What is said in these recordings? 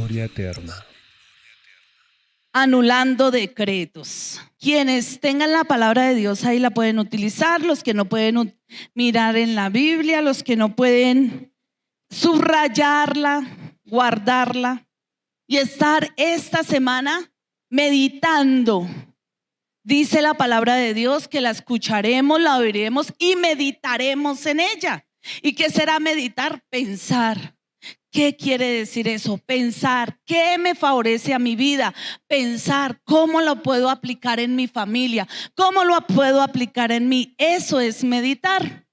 Gloria eterna. Anulando decretos. Quienes tengan la palabra de Dios ahí la pueden utilizar, los que no pueden mirar en la Biblia, los que no pueden subrayarla, guardarla y estar esta semana meditando. Dice la palabra de Dios que la escucharemos, la oiremos y meditaremos en ella. ¿Y qué será meditar? Pensar. ¿Qué quiere decir eso? Pensar, ¿qué me favorece a mi vida? Pensar, ¿cómo lo puedo aplicar en mi familia? ¿Cómo lo puedo aplicar en mí? Eso es meditar.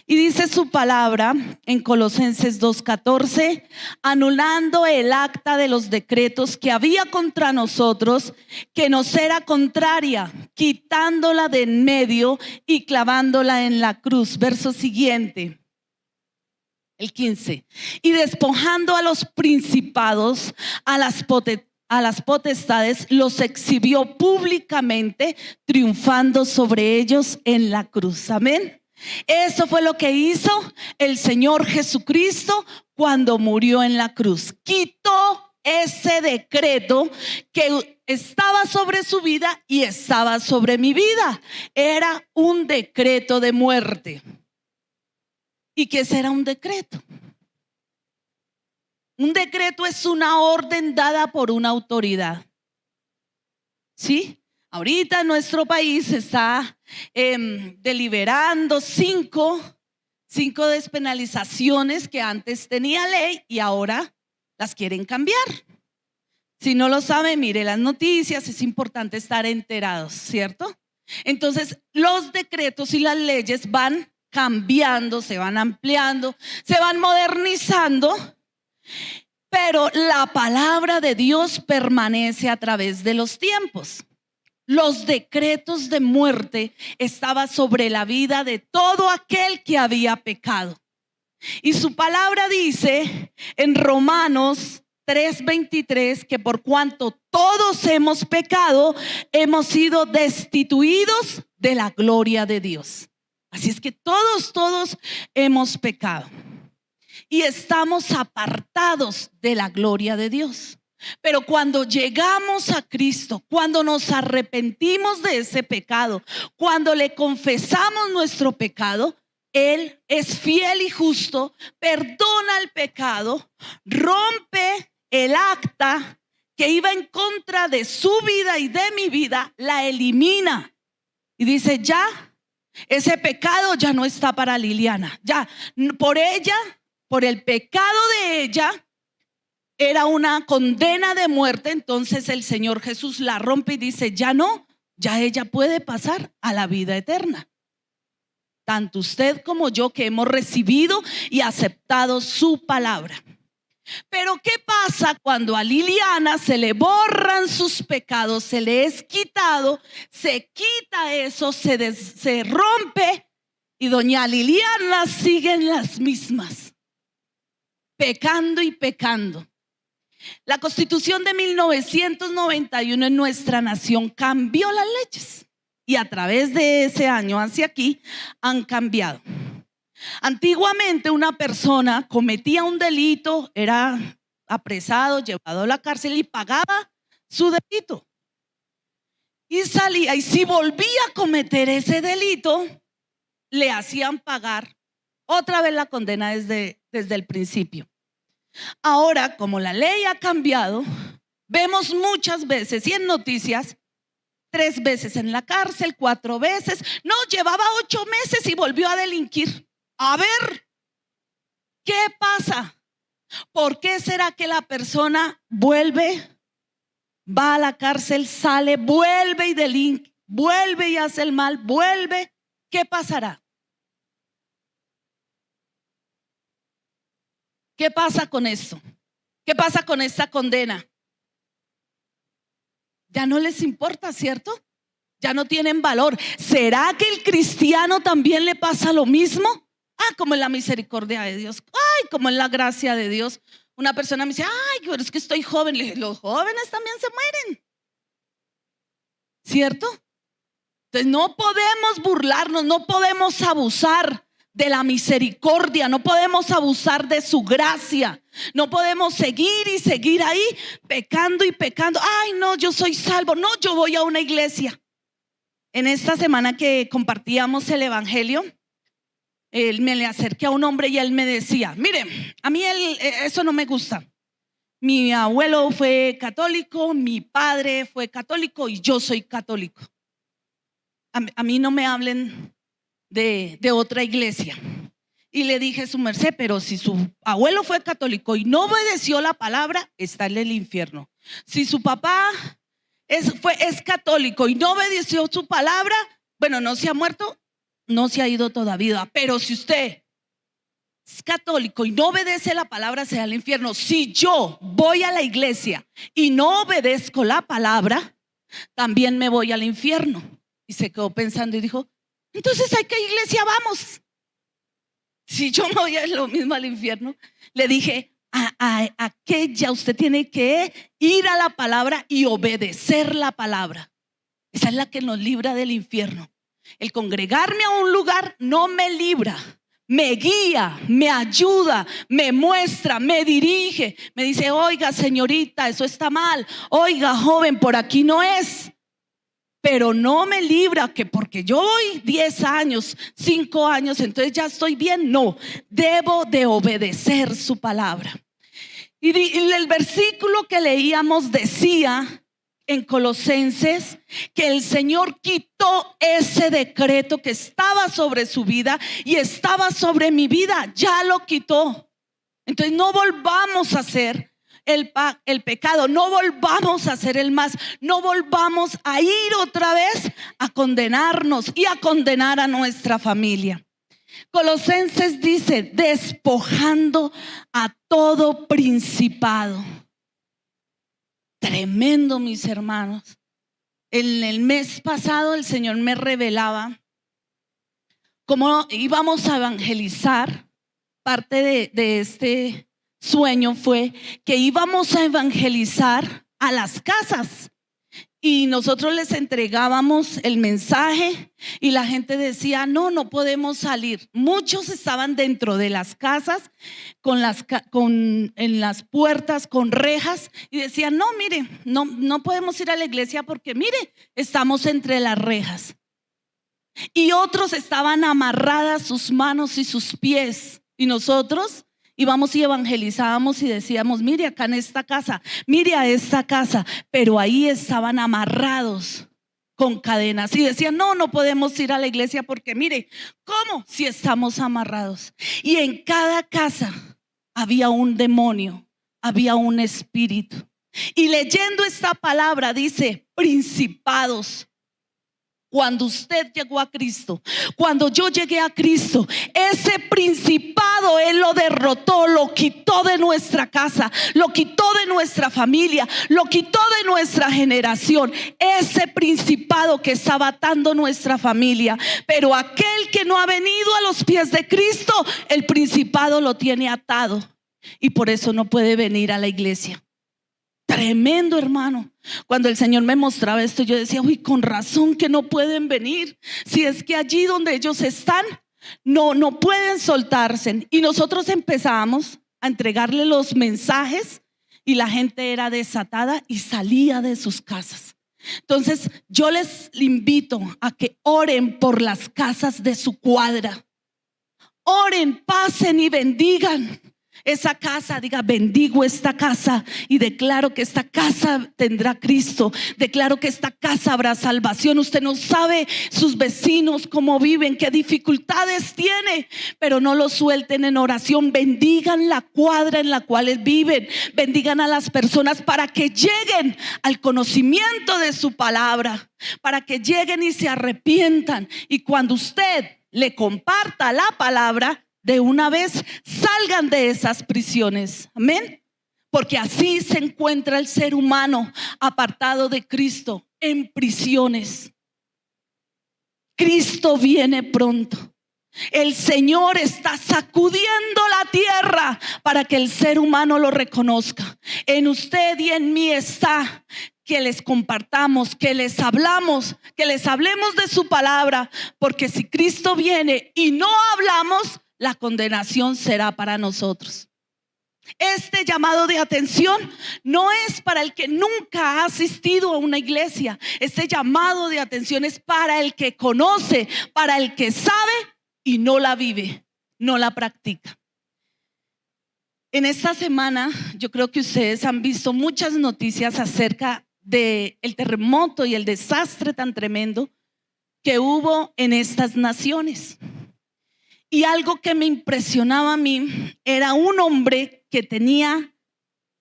Y dice su palabra en Colosenses 2:14, anulando el acta de los decretos que había contra nosotros, que nos era contraria, quitándola de en medio y clavándola en la cruz. Verso siguiente. El 15, y despojando a los principados, a las potestades, los exhibió públicamente, triunfando sobre ellos en la cruz. Amén. Eso fue lo que hizo el Señor Jesucristo cuando murió en la cruz. Quitó ese decreto que estaba sobre su vida y estaba sobre mi vida. Era un decreto de muerte. ¿Y qué será un decreto? Un decreto es una orden dada por una autoridad. ¿Sí? Ahorita en nuestro país se está deliberando cinco despenalizaciones que antes tenía ley y ahora las quieren cambiar. Si no lo sabe, mire las noticias, es importante estar enterados, ¿cierto? Entonces, los decretos y las leyes van cambiando, se van ampliando, se van modernizando, pero la palabra de Dios permanece a través de los tiempos. Los decretos de muerte estaban sobre la vida de todo aquel que había pecado. Y su palabra dice en Romanos 3:23 que por cuanto todos hemos pecado, hemos sido destituidos de la gloria de Dios. Así es que todos hemos pecado y estamos apartados de la gloria de Dios. Pero cuando llegamos a Cristo, cuando nos arrepentimos de ese pecado, cuando le confesamos nuestro pecado, Él es fiel y justo, perdona el pecado, rompe el acta que iba en contra de su vida y de mi vida, la elimina y dice ya. Ese pecado ya no está para Liliana. Ya, por ella, por el pecado de ella, era una condena de muerte. Entonces el Señor Jesús la rompe y dice, ya no, ya ella puede pasar a la vida eterna. Tanto usted como yo que hemos recibido y aceptado su palabra. Pero ¿qué pasa cuando a Liliana se le borran sus pecados, se le es quitado, se quita eso, se rompe y doña Liliana sigue en las mismas, pecando y pecando? La Constitución de 1991 en nuestra nación cambió las leyes y a través de ese año hacia aquí han cambiado. Antiguamente una persona cometía un delito, era apresado, llevado a la cárcel y pagaba su delito. Y salía, y si volvía a cometer ese delito, le hacían pagar otra vez la condena desde el principio. Ahora, como la ley ha cambiado, vemos muchas veces y en noticias 3 veces en la cárcel, 4 veces. No, llevaba 8 meses y volvió a delinquir. A ver, ¿qué pasa? ¿Por qué será que la persona vuelve, va a la cárcel, sale, vuelve y delinque, vuelve y hace el mal, vuelve? ¿Qué pasará? ¿Qué pasa con esto? ¿Qué pasa con esta condena? Ya no les importa, ¿cierto? Ya no tienen valor. ¿Será que el cristiano también le pasa lo mismo? Como en la misericordia de Dios, como en la gracia de Dios. Una persona me dice, pero es que estoy joven. Le dije, los jóvenes también se mueren, ¿cierto? Entonces no podemos burlarnos, no podemos abusar de la misericordia, no podemos abusar de su gracia, no podemos seguir y seguir ahí pecando y pecando. Ay, no, yo soy salvo, no, yo voy a una iglesia. En esta semana que compartíamos el evangelio, me le acerqué a un hombre y él me decía: mire, a mí eso no me gusta. Mi abuelo fue católico, mi padre fue católico y yo soy católico. A mí no me hablen de otra iglesia. Y le dije: su merced, pero si su abuelo fue católico y no obedeció la palabra, está en el infierno. Si su papá es católico y no obedeció su palabra, bueno, no se ha muerto, no se ha ido todavía. Pero si usted es católico y no obedece la palabra, se va al infierno. Si yo voy a la iglesia y no obedezco la palabra, también me voy al infierno. Y se quedó pensando y dijo: entonces, ¿a qué iglesia vamos? Si yo me voy a lo mismo al infierno. Le dije: a aquella usted tiene que ir a la palabra y obedecer la palabra. Esa es la que nos libra del infierno. El congregarme a un lugar no me libra, me guía, me ayuda, me muestra, me dirige, me dice: oiga, señorita, eso está mal, oiga, joven, por aquí no es. Pero no me libra que porque yo voy 10 años, 5 años, entonces ya estoy bien. No, debo de obedecer su palabra. Y el versículo que leíamos decía en Colosenses que el Señor quitó ese decreto que estaba sobre su vida y estaba sobre mi vida, ya lo quitó. Entonces no volvamos a hacer el pecado, no volvamos a hacer el más, no volvamos a ir otra vez a condenarnos y a condenar a nuestra familia. Colosenses dice: despojando a todo principado. Tremendo, mis hermanos. En el mes pasado el Señor me revelaba cómo íbamos a evangelizar. Parte de este sueño fue que íbamos a evangelizar a las casas y nosotros les entregábamos el mensaje y la gente decía: no podemos salir. Muchos estaban dentro de las casas en las puertas con rejas y decían: no, mire, no podemos ir a la iglesia porque mire, estamos entre las rejas. Y otros estaban amarradas sus manos y sus pies, y nosotros íbamos y evangelizábamos y decíamos: mire acá en esta casa, mire a esta casa. Pero ahí estaban amarrados con cadenas y decían: no podemos ir a la iglesia porque mire, ¿cómo? Si estamos amarrados. Y en cada casa había un demonio, había un espíritu. Y leyendo esta palabra dice: principados. Cuando usted llegó a Cristo, cuando yo llegué a Cristo, ese principado Él lo derrotó, lo quitó de nuestra casa, lo quitó de nuestra familia, lo quitó de nuestra generación. Ese principado que estaba atando nuestra familia. Pero aquel que no ha venido a los pies de Cristo, el principado lo tiene atado y por eso no puede venir a la iglesia. Tremendo, hermano. Cuando el Señor me mostraba esto, yo decía: uy, con razón que no pueden venir. Si es que allí donde ellos están, no pueden soltarse. Y nosotros empezamos a entregarle los mensajes y la gente era desatada y salía de sus casas. Entonces yo les invito a que oren por las casas de su cuadra. Oren, pasen y bendigan esa casa. Diga: bendigo esta casa y declaro que esta casa tendrá Cristo. Declaro que esta casa habrá salvación. Usted no sabe sus vecinos cómo viven, qué dificultades tiene, pero no lo suelten en oración. Bendigan la cuadra en la cual viven. Bendigan a las personas para que lleguen al conocimiento de su palabra, para que lleguen y se arrepientan. Y cuando usted le comparta la palabra, de una vez salgan de esas prisiones. Amén. Porque así se encuentra el ser humano apartado de Cristo, en prisiones. Cristo viene pronto. El Señor está sacudiendo la tierra para que el ser humano lo reconozca. En usted y en mí está que les compartamos, que les hablamos, que les hablemos de su palabra, porque si Cristo viene y no hablamos, la condenación será para nosotros. Este llamado de atención no es para el que nunca ha asistido a una iglesia. Este llamado de atención es para el que conoce, para el que sabe y no la vive, no la practica. En esta semana yo creo que ustedes han visto muchas noticias acerca del terremoto y el desastre tan tremendo que hubo en estas naciones. Y algo que me impresionaba a mí era un hombre que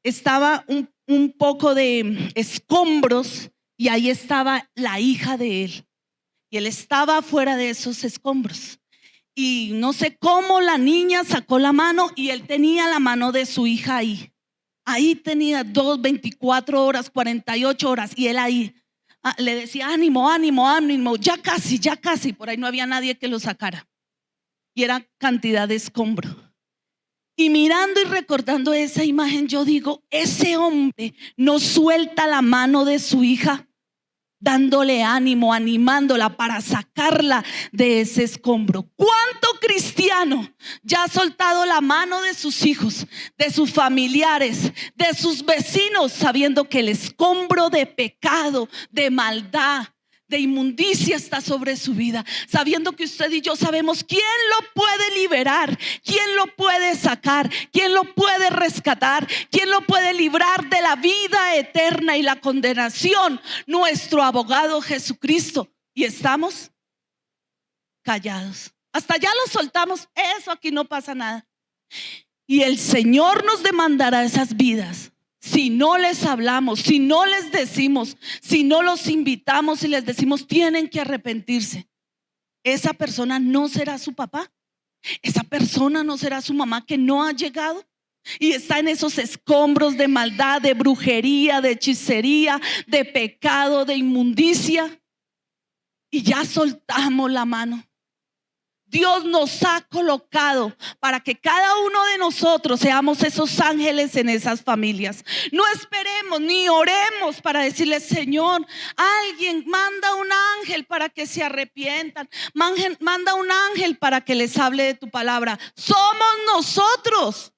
estaba un poco de escombros y ahí estaba la hija de él. Y él estaba fuera de esos escombros. Y no sé cómo la niña sacó la mano y él tenía la mano de su hija ahí. Ahí tenía 24 horas, 48 horas y él ahí le decía ánimo, ánimo, ánimo, ya casi, por ahí no había nadie que lo sacara. Y era cantidad de escombro. Y mirando y recordando esa imagen, yo digo, ese hombre no suelta la mano de su hija, dándole ánimo, animándola para sacarla de ese escombro. ¿Cuánto cristiano ya ha soltado la mano de sus hijos, de sus familiares, de sus vecinos, sabiendo que el escombro de pecado, de maldad, de inmundicia está sobre su vida, sabiendo que usted y yo sabemos quién lo puede liberar, quién lo puede sacar, quién lo puede rescatar, quién lo puede librar de la vida eterna y la condenación? Nuestro abogado Jesucristo. Y estamos callados. Hasta ya lo soltamos, eso aquí no pasa nada. Y el Señor nos demandará esas vidas. Si no les hablamos, si no les decimos, si no los invitamos y les decimos tienen que arrepentirse, esa persona no será su papá, esa persona no será su mamá que no ha llegado y está en esos escombros de maldad, de brujería, de hechicería, de pecado, de inmundicia, y ya soltamos la mano. Dios nos ha colocado para que cada uno de nosotros seamos esos ángeles en esas familias. No esperemos ni oremos para decirle, Señor, alguien manda un ángel para que se arrepientan, manda un ángel para que les hable de tu palabra. Somos nosotros.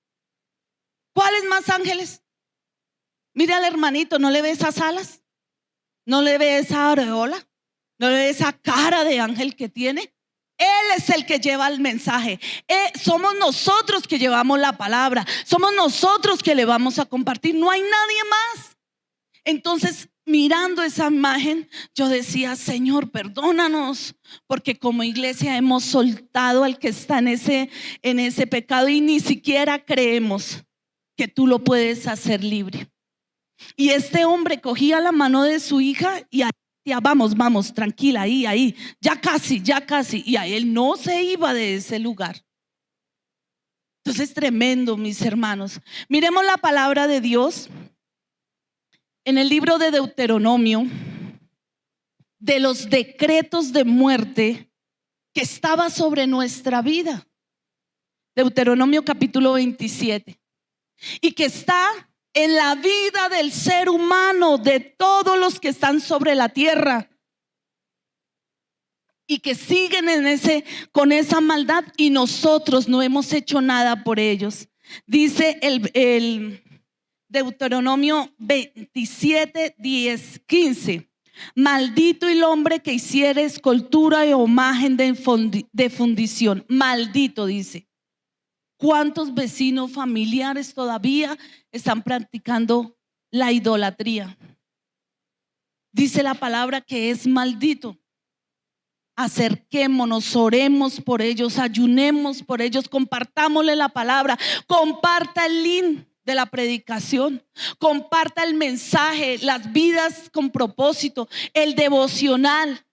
¿Cuáles más ángeles? Mire al hermanito, ¿no le ve esas alas? ¿No le ve esa aureola? ¿No le ve esa cara de ángel que tiene? Él es el que lleva el mensaje. Somos nosotros que llevamos la palabra. Somos nosotros que le vamos a compartir. No hay nadie más. Entonces, mirando esa imagen, yo decía, Señor, perdónanos, porque como iglesia hemos soltado al que está en ese pecado y ni siquiera creemos que tú lo puedes hacer libre. Y este hombre cogía la mano de su hija y vamos, tranquila, ahí, ya casi, y a él no se iba de ese lugar. Entonces, tremendo, mis hermanos. Miremos la palabra de Dios en el libro de Deuteronomio, de los decretos de muerte que estaba sobre nuestra vida. Deuteronomio capítulo 27, y que está en la vida del ser humano, de todos los que están sobre la tierra y que siguen con esa maldad, y nosotros no hemos hecho nada por ellos. Dice el Deuteronomio 27, 10, 15: maldito el hombre que hiciere escultura o imagen de fundición. Maldito, dice. ¿Cuántos vecinos, familiares todavía están practicando la idolatría? Dice la palabra que es maldito. Acerquémonos, oremos por ellos, ayunemos por ellos, compartámosle la palabra, comparta el link de la predicación, comparta el mensaje, las vidas con propósito, el devocional.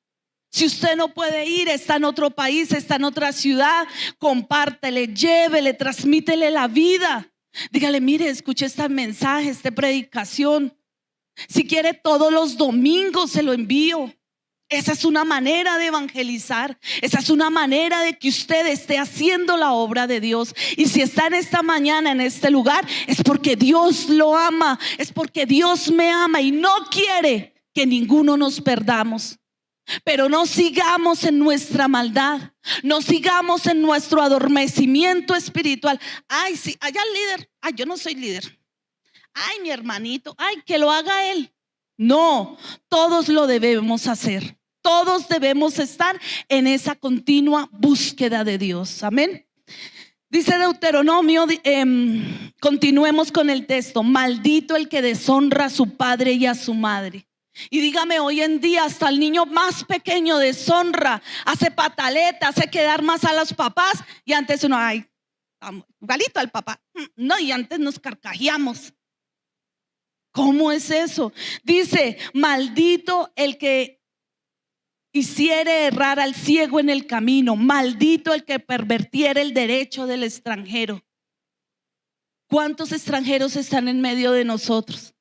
Si usted no puede ir, está en otro país, está en otra ciudad, compártele, llévele, transmítele la vida. Dígale, mire, escuche este mensaje, esta predicación. Si quiere, todos los domingos se lo envío. Esa es una manera de evangelizar. Esa es una manera de que usted esté haciendo la obra de Dios. Y si está en esta mañana, en este lugar, es porque Dios lo ama. Es porque Dios me ama y no quiere que ninguno nos perdamos. Pero no sigamos en nuestra maldad. No sigamos en nuestro adormecimiento espiritual. Ay, sí, allá el líder. Ay, yo no soy líder. Ay, mi hermanito. Ay, que lo haga él. No, todos lo debemos hacer. Todos debemos estar en esa continua búsqueda de Dios. Amén. Dice Deuteronomio, continuemos con el texto: maldito el que deshonra a su padre y a su madre. Y dígame, hoy en día hasta el niño más pequeño deshonra, hace pataleta, hace quedar más a los papás. Y antes uno, ay, igualito al papá. No, y antes nos carcajeamos. ¿Cómo es eso? Dice, maldito el que hiciere errar al ciego en el camino, maldito el que pervertiere el derecho del extranjero. ¿Cuántos extranjeros están en medio de nosotros?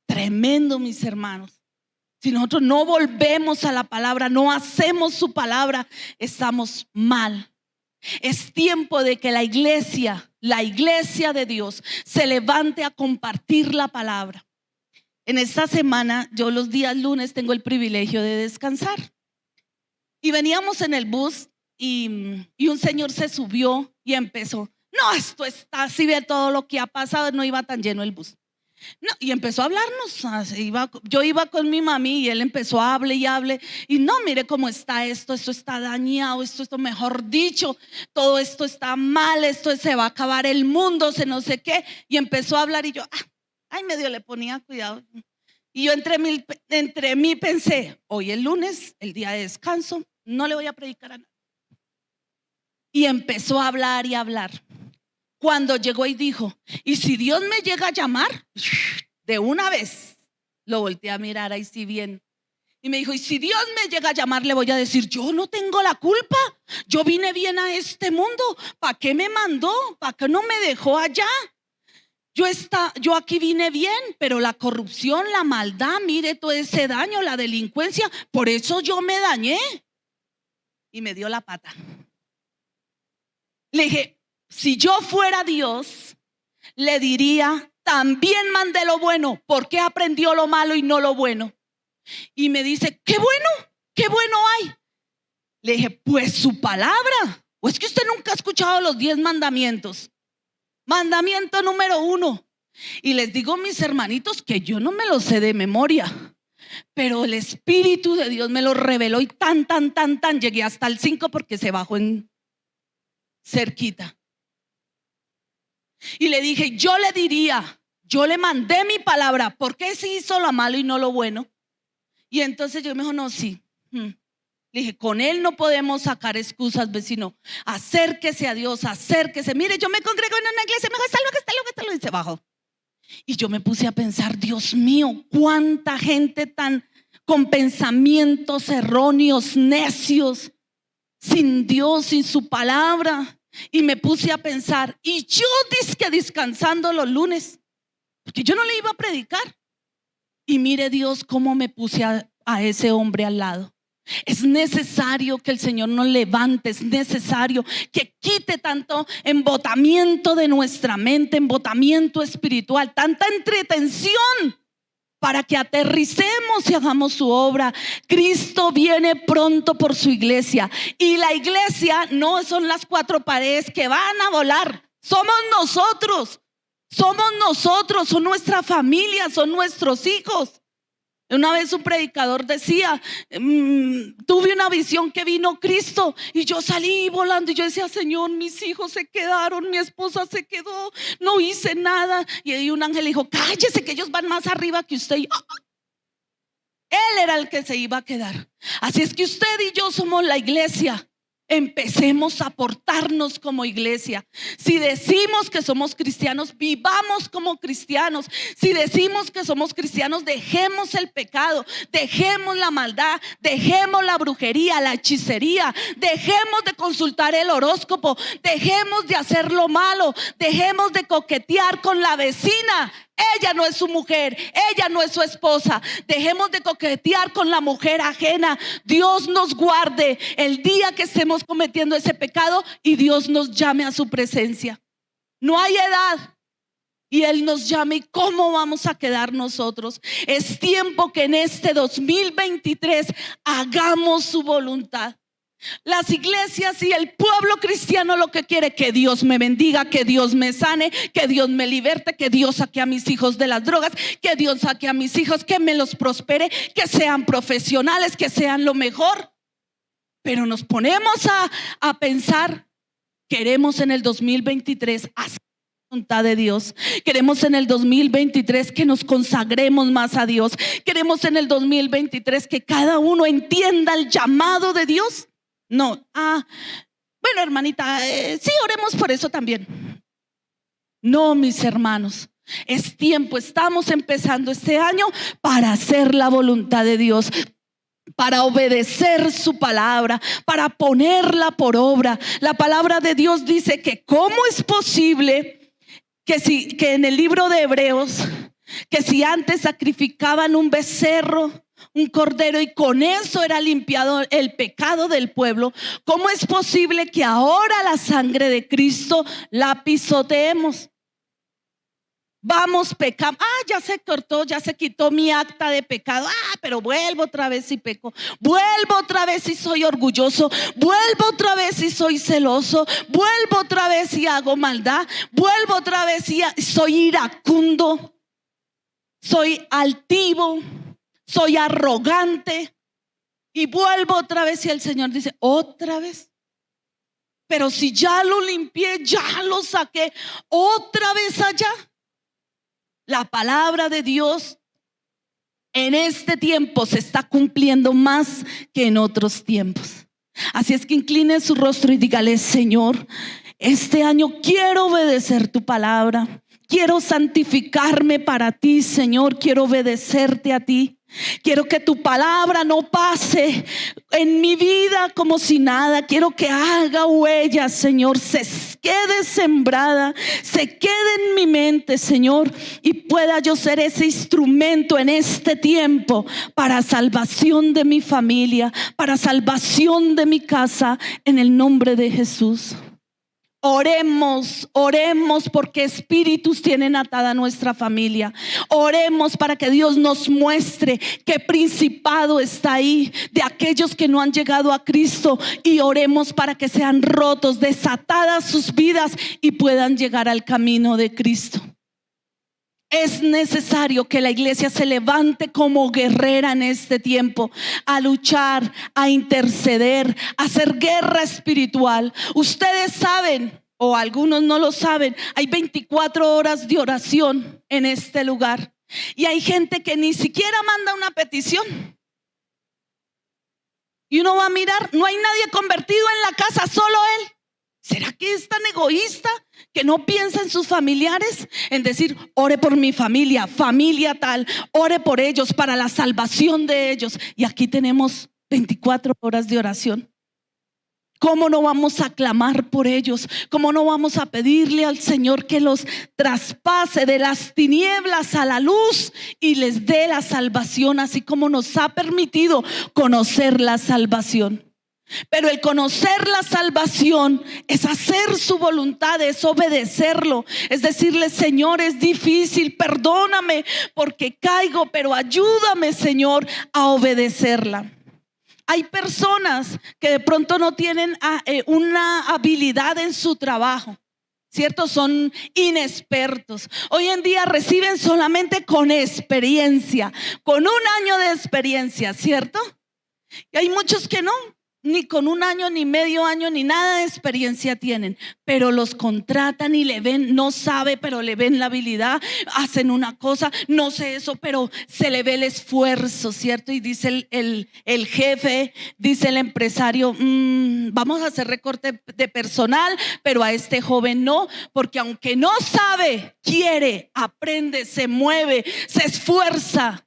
Tremendo, mis hermanos. Si nosotros no volvemos a la palabra, no hacemos su palabra, estamos mal. Es tiempo de que la iglesia de Dios se levante a compartir la palabra. En esta semana, yo los días lunes tengo el privilegio de descansar. Y veníamos en el bus y un señor se subió y empezó: no, esto está, si ve todo lo que ha pasado, no iba tan lleno el bus. No, y empezó a hablarnos. Yo iba con mi mami y él empezó a hablar y hable. Y no, mire cómo está esto está dañado, esto mejor dicho, todo esto está mal, esto se va a acabar el mundo, no sé qué. Y empezó a hablar y yo, ay, medio le ponía cuidado. Y yo entre mí pensé, hoy es lunes, el día de descanso, no le voy a predicar a nadie. Y empezó a hablar y a hablar. Cuando llegó y dijo, y si Dios me llega a llamar, de una vez, lo volteé a mirar ahí sí bien. Y me dijo, y si Dios me llega a llamar, le voy a decir, yo no tengo la culpa. Yo vine bien a este mundo. ¿Para qué me mandó? ¿Para qué no me dejó allá? Yo aquí vine bien, pero la corrupción, la maldad, mire todo ese daño, la delincuencia, por eso yo me dañé. Y me dio la pata. Le dije, si yo fuera Dios, le diría, también mandé lo bueno. ¿Por qué aprendió lo malo y no lo bueno? Y me dice, qué bueno hay. Le dije, pues su palabra. ¿O es que usted nunca ha escuchado los 10 mandamientos? Mandamiento número 1. Y les digo, mis hermanitos, que yo no me lo sé de memoria, pero el Espíritu de Dios me lo reveló y tan, llegué hasta el 5 porque se bajó en cerquita. Y le dije, yo le diría, yo le mandé mi palabra, ¿por qué se hizo lo malo y no lo bueno? Y entonces yo me dijo, no, sí. Le dije, con él no podemos sacar excusas, vecino. Acérquese a Dios, acérquese. Mire, yo me congrego en una iglesia, mejor está lo, y se bajó. Y yo me puse a pensar, Dios mío, cuánta gente con pensamientos erróneos, necios, sin Dios, sin su palabra. Y me puse a pensar, y yo dizque descansando los lunes, porque yo no le iba a predicar. Y mire Dios cómo me puse a ese hombre al lado. Es necesario que el Señor nos levante, es necesario que quite tanto embotamiento de nuestra mente, embotamiento espiritual, tanta entretención, para que aterricemos y hagamos su obra. Cristo viene pronto por su iglesia, y la iglesia no son las 4 paredes que van a volar, somos nosotros, son nuestra familia, son nuestros hijos. Una vez un predicador decía, tuve una visión que vino Cristo y yo salí volando y yo decía, Señor, mis hijos se quedaron, mi esposa se quedó, no hice nada. Y ahí un ángel dijo, cállese que ellos van más arriba que usted. Él era el que se iba a quedar. Así es que usted y yo somos la iglesia. Empecemos a portarnos como iglesia. Si decimos que somos cristianos, vivamos como cristianos. Si decimos que somos cristianos, dejemos el pecado, dejemos la maldad, dejemos la brujería, la hechicería, dejemos de consultar el horóscopo, dejemos de hacer lo malo, dejemos de coquetear con la vecina. ella no es su mujer, ella no es su esposa. Dejemos de coquetear con la mujer ajena. Dios nos guarde el día que estemos cometiendo ese pecado y Dios nos llame a su presencia. No hay edad. Y Él nos llama, ¿y cómo vamos a quedar nosotros? Es tiempo que en este 2023 hagamos su voluntad. Las iglesias y el pueblo cristiano lo que quiere: que Dios me bendiga, que Dios me sane, que Dios me liberte, que Dios saque a mis hijos de las drogas, que Dios saque a mis hijos, que me los prospere, que sean profesionales, que sean lo mejor. Pero nos ponemos a pensar, queremos en el 2023 hacer voluntad de Dios. Queremos en el 2023 que nos consagremos más a Dios. Queremos en el 2023 que cada uno entienda el llamado de Dios. No, bueno, hermanita, sí, oremos por eso también. No, mis hermanos, es tiempo, estamos empezando este año para hacer la voluntad de Dios, para obedecer su palabra, para ponerla por obra. La palabra de Dios dice que cómo es posible que en el libro de Hebreos, que si antes sacrificaban un becerro, un cordero, y con eso era limpiado el pecado del pueblo, ¿cómo es posible que ahora la sangre de Cristo la pisoteemos? Vamos, pecamos, ya se cortó, ya se quitó mi acta de pecado, pero vuelvo otra vez y peco, vuelvo otra vez y soy orgulloso, vuelvo otra vez y soy celoso, vuelvo otra vez y hago maldad, vuelvo otra vez y soy iracundo, soy altivo, soy arrogante, y vuelvo otra vez. Y el Señor dice: otra vez. Pero si ya lo limpié, ya lo saqué, otra vez allá. La palabra de Dios en este tiempo se está cumpliendo más que en otros tiempos. Así es que incline su rostro y dígale: Señor, este año quiero obedecer tu palabra, quiero santificarme para ti, Señor, quiero obedecerte a ti. Quiero que tu palabra no pase en mi vida como si nada. Quiero que haga huella, Señor, se quede sembrada, se quede en mi mente, Señor, y pueda yo ser ese instrumento en este tiempo para salvación de mi familia, para salvación de mi casa, en el nombre de Jesús. Oremos porque espíritus tienen atada nuestra familia. Oremos para que Dios nos muestre qué principado está ahí de aquellos que no han llegado a Cristo, y oremos para que sean rotos, desatadas sus vidas y puedan llegar al camino de Cristo. Es necesario que la iglesia se levante como guerrera en este tiempo, a luchar, a interceder, a hacer guerra espiritual. Ustedes saben, o algunos no lo saben, hay 24 horas de oración en este lugar. Y hay gente que ni siquiera manda una petición. Y uno va a mirar, no hay nadie convertido en la casa, solo él. ¿Será que es tan egoísta que no piensa en sus familiares? En decir: ore por mi familia, familia tal, ore por ellos, para la salvación de ellos. Y aquí tenemos 24 horas de oración. ¿Cómo no vamos a clamar por ellos? ¿Cómo no vamos a pedirle al Señor que los traspase de las tinieblas a la luz y les dé la salvación, así como nos ha permitido conocer la salvación? Pero el conocer la salvación es hacer su voluntad, es obedecerlo, es decirle: Señor, es difícil, perdóname porque caigo, pero ayúdame, Señor, a obedecerla. Hay personas que de pronto no tienen una habilidad en su trabajo, ¿cierto? Son inexpertos. Hoy en día reciben solamente con experiencia, con un año de experiencia, ¿cierto? Y hay muchos que no, ni con un año, ni medio año, ni nada de experiencia tienen, pero los contratan y le ven, no sabe, pero le ven la habilidad, hacen una cosa, no sé eso, pero se le ve el esfuerzo, ¿cierto? Y dice el jefe, dice el empresario: vamos a hacer recorte de personal, pero a este joven no, porque aunque no sabe, quiere, aprende, se mueve, se esfuerza.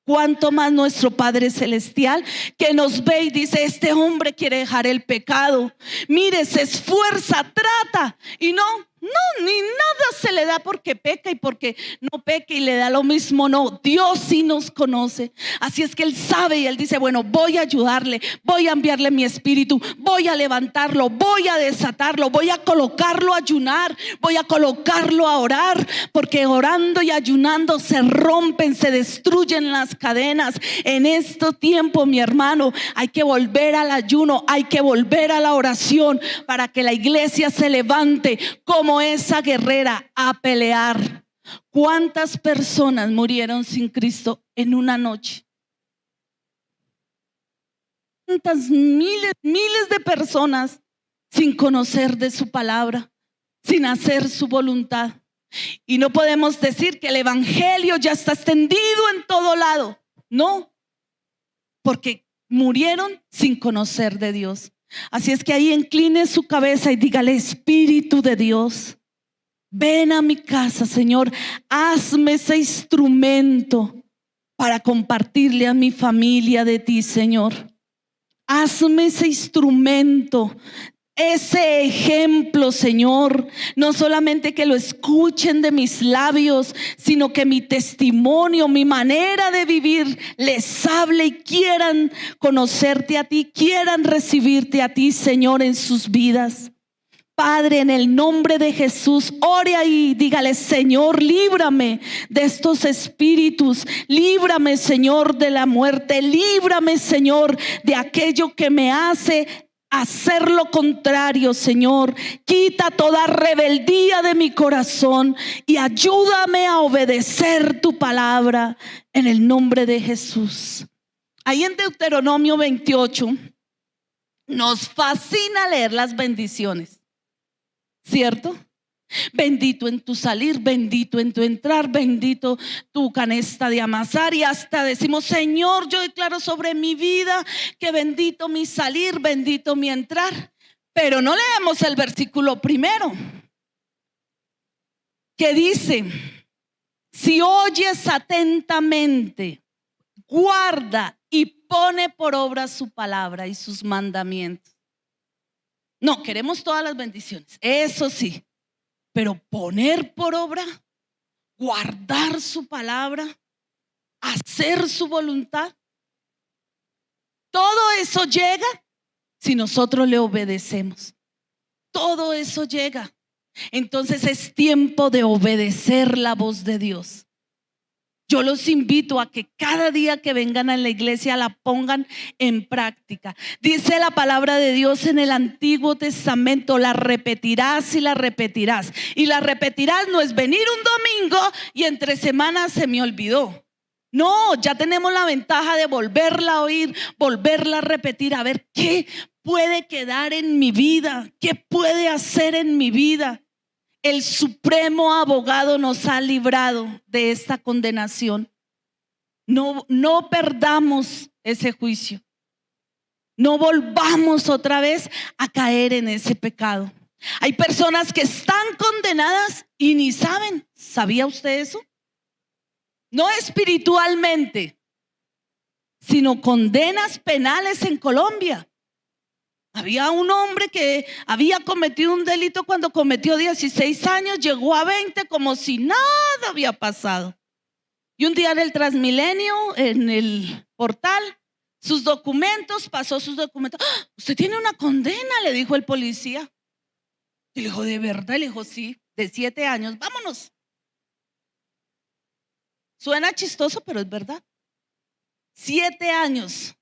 Cuánto más nuestro Padre Celestial, que nos ve y dice: este hombre quiere dejar el pecado, mire, se esfuerza, trata, y ni nada se le da porque peca y porque no peca y le da lo mismo. No, Dios sí nos conoce. Así es que Él sabe y Él dice, bueno, voy a ayudarle, voy a enviarle mi espíritu, voy a levantarlo, voy a desatarlo, voy a colocarlo a ayunar, voy a colocarlo a orar, porque orando y ayunando se rompen, se destruyen las cadenas. En este tiempo, mi hermano, hay que volver al ayuno, hay que volver a la oración para que la iglesia se levante como esa guerrera a pelear. ¿Cuántas personas murieron sin Cristo en una noche? ¿Cuántas miles de personas sin conocer de su palabra, sin hacer su voluntad? Y no podemos decir que el evangelio ya está extendido en todo lado. No, porque murieron sin conocer de Dios. Así es que ahí incline su cabeza y dígale: Espíritu de Dios, ven a mi casa, Señor, hazme ese instrumento para compartirle a mi familia de ti, Señor. Hazme ese instrumento, ese ejemplo, Señor. No solamente que lo escuchen de mis labios, sino que mi testimonio, mi manera de vivir les hable y quieran conocerte a ti, quieran recibirte a ti, Señor, en sus vidas. Padre, en el nombre de Jesús, ore ahí, dígale: Señor, líbrame de estos espíritus, líbrame, Señor, de la muerte, líbrame, Señor, de aquello que me hace hacer lo contrario, Señor. Quita toda rebeldía de mi corazón y ayúdame a obedecer tu palabra en el nombre de Jesús. Ahí en Deuteronomio 28 nos fascina leer las bendiciones, ¿cierto? Bendito en tu salir, bendito en tu entrar, bendito tu canasta de amasar. Y hasta decimos: Señor, yo declaro sobre mi vida que bendito mi salir, bendito mi entrar. Pero no leemos el versículo primero, que dice: si oyes atentamente, guarda y pone por obra su palabra y sus mandamientos. No, queremos todas las bendiciones, eso sí, pero poner por obra, guardar su palabra, hacer su voluntad, todo eso llega si nosotros le obedecemos. Todo eso llega. Entonces es tiempo de obedecer la voz de Dios. Yo los invito a que cada día que vengan a la iglesia la pongan en práctica. Dice la palabra de Dios en el Antiguo Testamento: la repetirás y la repetirás. Y la repetirás no es venir un domingo y entre semanas se me olvidó. No, ya tenemos la ventaja de volverla a oír, volverla a repetir, a ver qué puede quedar en mi vida, qué puede hacer en mi vida. El supremo abogado nos ha librado de esta condenación. No perdamos ese juicio. No volvamos otra vez a caer en ese pecado. Hay personas que están condenadas y ni saben. ¿Sabía usted eso? No espiritualmente, sino condenas penales en Colombia. Había un hombre que había cometido un delito cuando cometió 16 años, llegó a 20 como si nada había pasado. Y un día en el Transmilenio, en el portal, sus documentos, pasó sus documentos. ¡Ah! Usted tiene una condena, le dijo el policía. Y le dijo: ¿de verdad? Le dijo: sí, de 7 años, vámonos. Suena chistoso, pero es verdad. 7 años.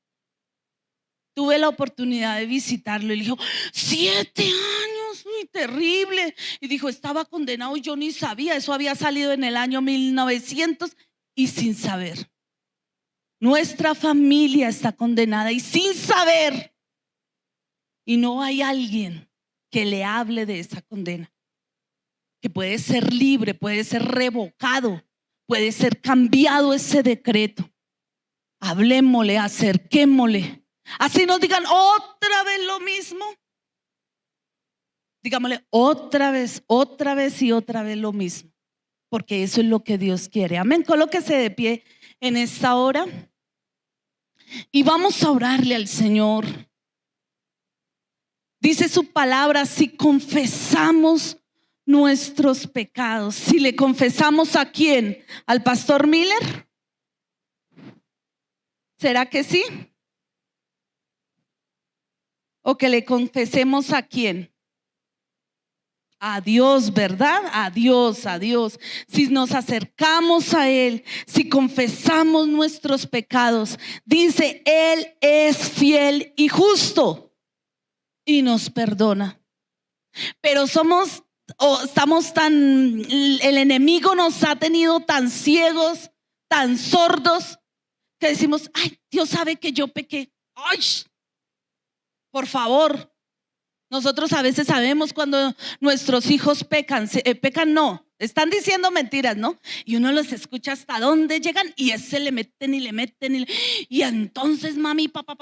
Tuve la oportunidad de visitarlo y le dijo: 7 años, muy terrible. Y dijo: estaba condenado y yo ni sabía, eso había salido en el año 1900 y sin saber. Nuestra familia está condenada y sin saber. Y no hay alguien que le hable de esa condena, que puede ser libre, puede ser revocado, puede ser cambiado ese decreto. Hablemosle, acerquémosle. Así nos digan otra vez lo mismo, digámosle otra vez y otra vez lo mismo, porque eso es lo que Dios quiere. Amén. Colóquese de pie en esta hora y vamos a orarle al Señor. Dice su palabra: si confesamos nuestros pecados. Si le confesamos ¿a quién? ¿Al pastor Miller? ¿Será que sí? ¿O que le confesemos a quién? A Dios, ¿verdad? A Dios, a Dios. Si nos acercamos a Él, si confesamos nuestros pecados, dice, Él es fiel y justo y nos perdona. Pero estamos tan, el enemigo nos ha tenido tan ciegos, tan sordos, que decimos, ay, Dios sabe que yo pequé. Ay, por favor. Nosotros a veces sabemos cuando nuestros hijos pecan, están diciendo mentiras, ¿no? Y uno los escucha hasta dónde llegan y ese le meten y entonces mami, papá,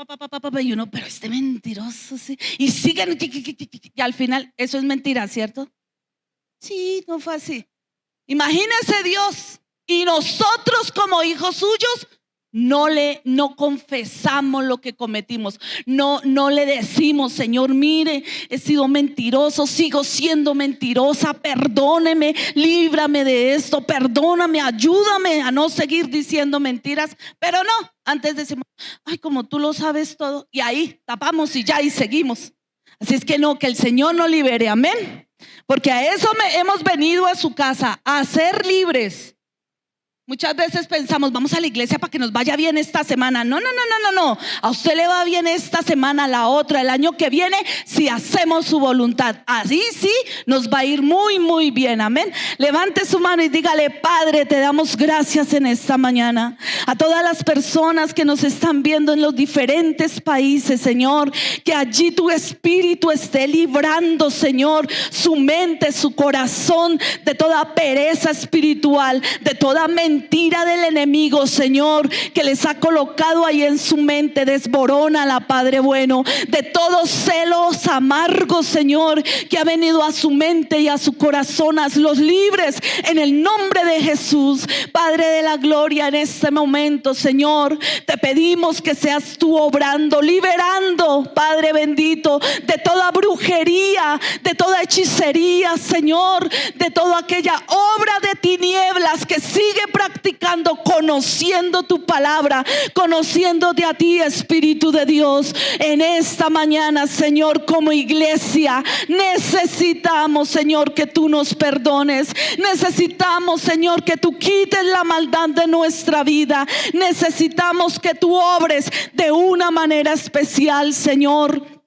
y uno, pero este mentiroso, sí. Y siguen, y al final eso es mentira, ¿cierto? Sí, no fue así. Imagínese Dios y nosotros como hijos suyos no confesamos lo que cometimos, no le decimos, Señor, mire, he sido mentiroso, sigo siendo mentirosa, perdóneme, líbrame de esto, perdóname, ayúdame a no seguir diciendo mentiras. Pero no, antes decimos, ay, como tú lo sabes todo, y ahí tapamos y ya, y seguimos. Así es que no, que el Señor nos libere, amén, porque a eso hemos venido a su casa, a ser libres. Muchas veces pensamos, vamos a la iglesia para que nos vaya bien esta semana. No. A usted le va bien esta semana, la otra, el año que viene, si hacemos su voluntad. Así sí, nos va a ir muy, muy bien. Amén. Levante su mano y dígale, Padre, te damos gracias en esta mañana. A todas las personas que nos están viendo en los diferentes países, Señor, que allí tu espíritu esté librando, Señor, su mente, su corazón de toda pereza espiritual, de toda mentira del enemigo, Señor, que les ha colocado ahí en su mente. Desborónala, Padre bueno, de todos celos amargos, Señor, que ha venido a su mente y a su corazón. Hazlos libres en el nombre de Jesús. Padre de la gloria, en este momento, Señor, te pedimos que seas tú obrando, liberando, Padre bendito, de toda brujería, de toda hechicería, Señor, de toda aquella obra de tinieblas que sigue practicando, conociendo tu palabra, conociéndote a ti, Espíritu de Dios. En esta mañana, Señor, como iglesia necesitamos, Señor, que tú nos perdones. Necesitamos, Señor, que tú quites la maldad de nuestra vida. Necesitamos que tú obres de una manera especial, Señor.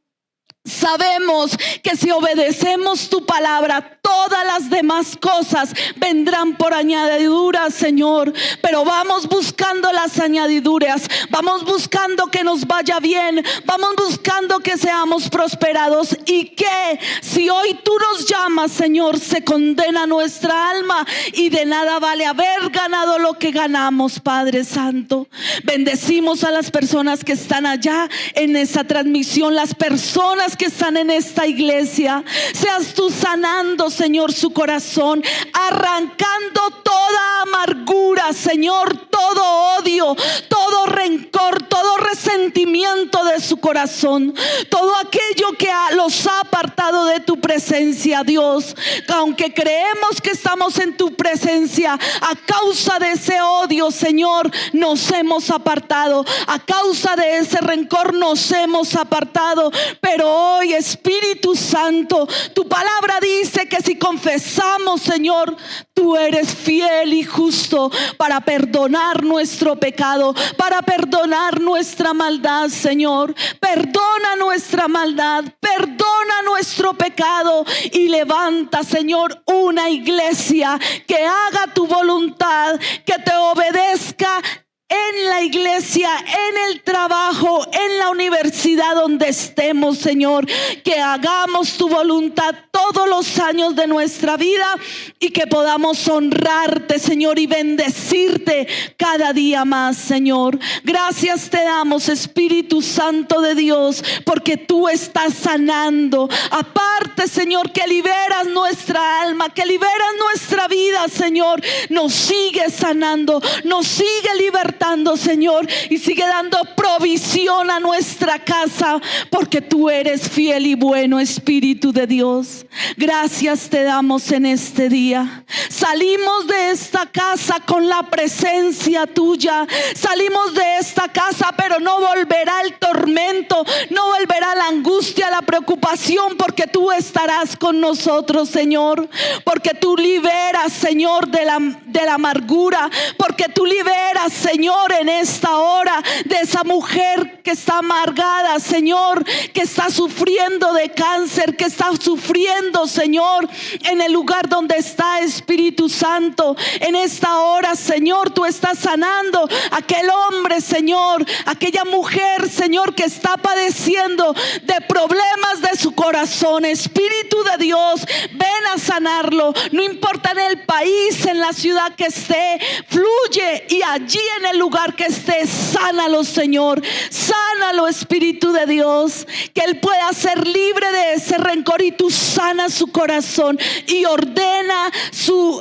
Sabemos que si obedecemos tu palabra, todas las demás cosas vendrán por añadidura, Señor. Pero vamos buscando las añadiduras, vamos buscando que nos vaya bien, vamos buscando que seamos prosperados. Y que si hoy tú nos llamas, Señor, se condena nuestra alma y de nada vale haber ganado lo que ganamos, Padre Santo. Bendecimos a las personas que están allá en esa transmisión, las personas que están en esta iglesia. Seas tú sanando, Señor, su corazón, arrancando toda amargura, Señor, todo odio, todo rencor, todo resentimiento de su corazón, todo aquello que los ha apartado de tu presencia, Dios. Aunque creemos que estamos en tu presencia, a causa de ese odio, Señor, nos hemos apartado. A causa de ese rencor nos hemos apartado. Pero hoy, Espíritu Santo, tu palabra dice que si confesamos, Señor, tú eres fiel y justo para perdonar nuestro pecado, para perdonar nuestra maldad, Señor. Perdona nuestra maldad, perdona nuestro pecado y levanta, Señor, una iglesia que haga tu voluntad, que te obedezca en la iglesia, en el trabajo, en la universidad donde estemos, Señor. Que hagamos tu voluntad todos los años de nuestra vida y que podamos honrarte, Señor, y bendecirte cada día más, Señor. Gracias te damos, Espíritu Santo de Dios, porque tú estás sanando. Aparte, Señor, que liberas nuestra alma, que liberas nuestra vida, Señor, nos sigue sanando, nos sigue libertando, levantando, Señor, y sigue dando provisión a nuestra casa, porque tú eres fiel y bueno, Espíritu de Dios. Gracias te damos en este día. Salimos de esta casa con la presencia tuya. Salimos de esta casa, pero no volverá el tormento, no volverá la angustia, la preocupación, porque tú estarás con nosotros, Señor. Porque tú liberas, Señor, de la amargura. Porque tú liberas, Señor, en esta hora de esa mujer que está amargada, Señor, que está sufriendo de cáncer, que está sufriendo, Señor, en el lugar donde está, Espíritu Santo. En esta hora, Señor, tú estás sanando a aquel hombre, Señor, aquella mujer, Señor, que está padeciendo de problemas de su corazón. Espíritu de Dios, ven a sanarlo. No importa en el país, en la ciudad que esté, fluye, y allí en el lugar que esté, sánalo, Señor. Sánalo, Espíritu de Dios, que él pueda ser libre de ese rencor, y tú sanas su corazón y ordena su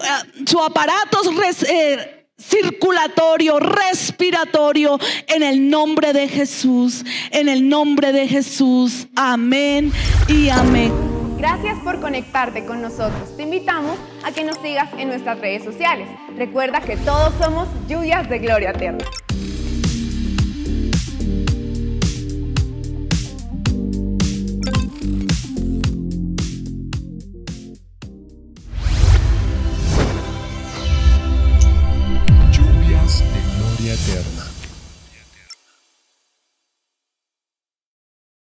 aparato circulatorio, respiratorio, en el nombre de Jesús. En el nombre de Jesús. Amén y amén. Gracias por conectarte con nosotros. Te invitamos a que nos sigas en nuestras redes sociales. Recuerda que todos somos Lluvias de Gloria Eterna.